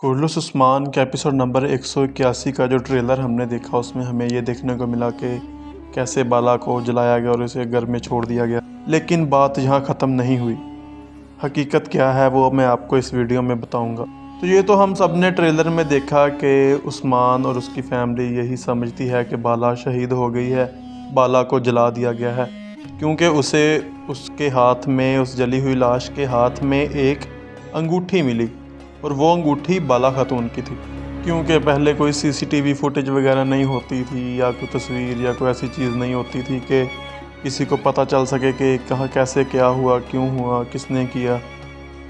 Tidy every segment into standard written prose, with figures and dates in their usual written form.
कुर्लुस उस्मान के episode number 181 का जो ट्रेलर हमने देखा उसमें हमें ये देखने को मिला कि कैसे बाला को जलाया गया और उसे घर में छोड़ दिया गया। लेकिन बात यहाँ ख़त्म नहीं हुई। हकीकत क्या है वो मैं आपको इस वीडियो में बताऊंगा। तो ये तो हम सब ने ट्रेलर में देखा कि उस्मान और उसकी फैमिली यही समझती है कि बाला शहीद हो गई है, बाला को जला दिया गया है क्योंकि उसे उसके हाथ में, उस जली हुई लाश के हाथ में एक अंगूठी मिली और वो अंगूठी बाला खातून की थी। क्योंकि पहले कोई सीसीटीवी फुटेज वगैरह नहीं होती थी या कोई तस्वीर या कोई ऐसी चीज़ नहीं होती थी कि किसी को पता चल सके कि कहाँ कैसे क्या हुआ, क्यों हुआ, किसने किया।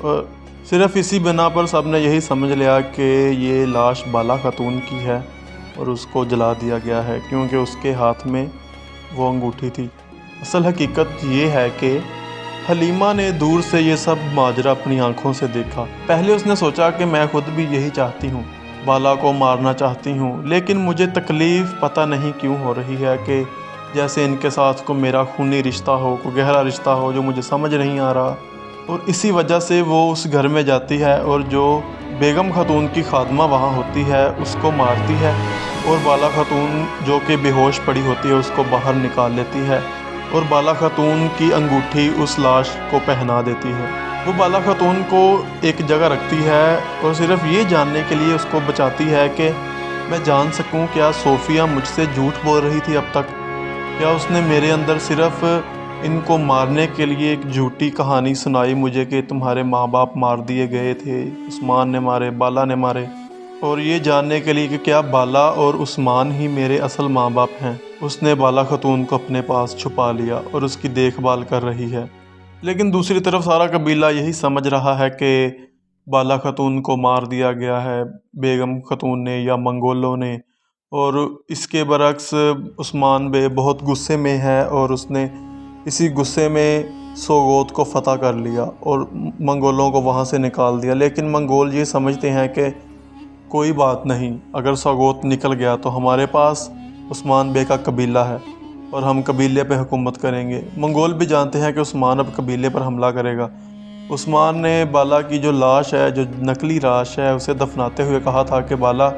और सिर्फ़ इसी बिना पर सब ने यही समझ लिया कि ये लाश बाला खातून की है और उसको जला दिया गया है क्योंकि उसके हाथ में वो अंगूठी थी। असल हकीकत ये है कि हलीमा ने दूर से ये सब माजरा अपनी आंखों से देखा। पहले उसने सोचा कि मैं खुद भी यही चाहती हूँ, बाला को मारना चाहती हूँ, लेकिन मुझे तकलीफ़ पता नहीं क्यों हो रही है कि जैसे इनके साथ को मेरा खूनी रिश्ता हो, कोई गहरा रिश्ता हो जो मुझे समझ नहीं आ रहा। और इसी वजह से वो उस घर में जाती है और जो बेगम खातून की खादमा वहाँ होती है उसको मारती है और बाला खातून जो कि बेहोश पड़ी होती है उसको बाहर निकाल लेती है और बाला खातून की अंगूठी उस लाश को पहना देती है। वो बाला खातून को एक जगह रखती है और सिर्फ ये जानने के लिए उसको बचाती है कि मैं जान सकूं क्या सोफ़िया मुझसे झूठ बोल रही थी अब तक, क्या उसने मेरे अंदर सिर्फ इनको मारने के लिए एक झूठी कहानी सुनाई मुझे कि तुम्हारे माँ बाप मार दिए गए थे, उस्मान ने मारे, बाला ने मारे, और ये जानने के लिए कि क्या बाला और उस्मान ही मेरे असल माँ बाप हैं। उसने बाला खातून को अपने पास छुपा लिया और उसकी देखभाल कर रही है। लेकिन दूसरी तरफ सारा कबीला यही समझ रहा है कि बाला खातून को मार दिया गया है बेगम खातून ने या मंगोलों ने, और इसके बरक्स उस्मान बे बहुत गुस्से में है और उसने इसी गुस्से में सोगोत को फ़तह कर लिया और मंगोलों को वहाँ से निकाल दिया। लेकिन मंगोल ये समझते हैं कि कोई बात नहीं, अगर सोगोत निकल गया तो हमारे पास उस्मान बे का कबीला है और हम कबीले पे हुकूमत करेंगे। मंगोल भी जानते हैं कि उस्मान अब कबीले पर हमला करेगा। उस्मान ने बाला की जो लाश है, जो नकली लाश है, उसे दफनाते हुए कहा था कि बाला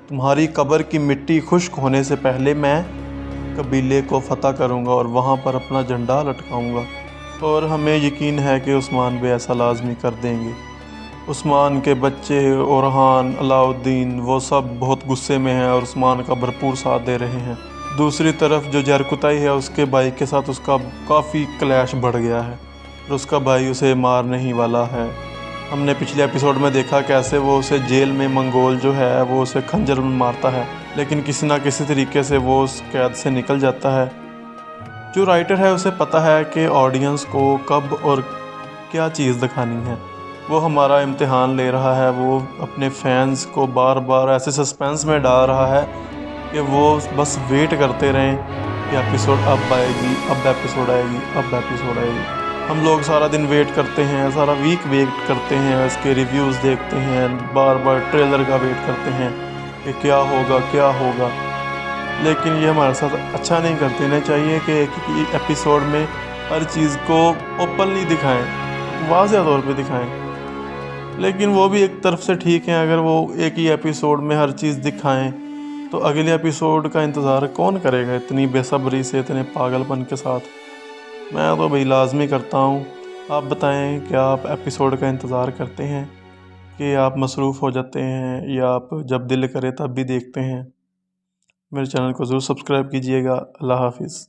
तुम्हारी कब्र की मिट्टी खुश्क होने से पहले मैं कबीले को फ़तह करूँगा और वहाँ पर अपना झंडा लटकाऊँगा। और हमें यकीन है कि उस्मान बे ऐसा लाजमी कर देंगे। उस्मान के बच्चे ओरहान, अलाउद्दीन, वो सब बहुत गुस्से में हैं और उस्मान का भरपूर साथ दे रहे हैं। दूसरी तरफ जो जरकुताई है उसके भाई के साथ उसका काफ़ी क्लैश बढ़ गया है और उसका भाई उसे मारने ही वाला है। हमने पिछले एपिसोड में देखा कैसे वो उसे जेल में मंगोल जो है वो उसे खंजर में मारता है, लेकिन किसी ना किसी तरीके से वो उस कैद से निकल जाता है। जो राइटर है उसे पता है कि ऑडियंस को कब और क्या चीज़ दिखानी है। वो हमारा इम्तिहान ले रहा है, वो अपने फैंस को बार बार ऐसे सस्पेंस में डाल रहा है कि वो बस वेट करते रहें कि एपिसोड अब आएगी, अब एपिसोड आएगी, अब एपिसोड आएगी। हम लोग सारा दिन वेट करते हैं, सारा वीक वेट करते हैं, इसके रिव्यूज़ देखते हैं, बार बार ट्रेलर का वेट करते हैं कि क्या होगा क्या होगा। लेकिन ये हमारे साथ अच्छा नहीं करते। इन्हें चाहिए कि एक ही एपिसोड में हर चीज़ को ओपनली दिखाएँ, वाज़ेह तौर पे दिखाएँ। लेकिन वो भी एक तरफ से ठीक है, अगर वो एक ही एपिसोड में हर चीज़ दिखाएं तो अगले एपिसोड का इंतज़ार कौन करेगा इतनी बेसब्री से, इतने पागलपन के साथ। मैं तो भाई लाजमी करता हूँ। आप बताएं क्या आप एपिसोड का इंतज़ार करते हैं कि आप मसरूफ़ हो जाते हैं या आप जब दिल करे तब भी देखते हैं। मेरे चैनल को ज़रूर सब्सक्राइब कीजिएगा। अल्लाह हाफिज़।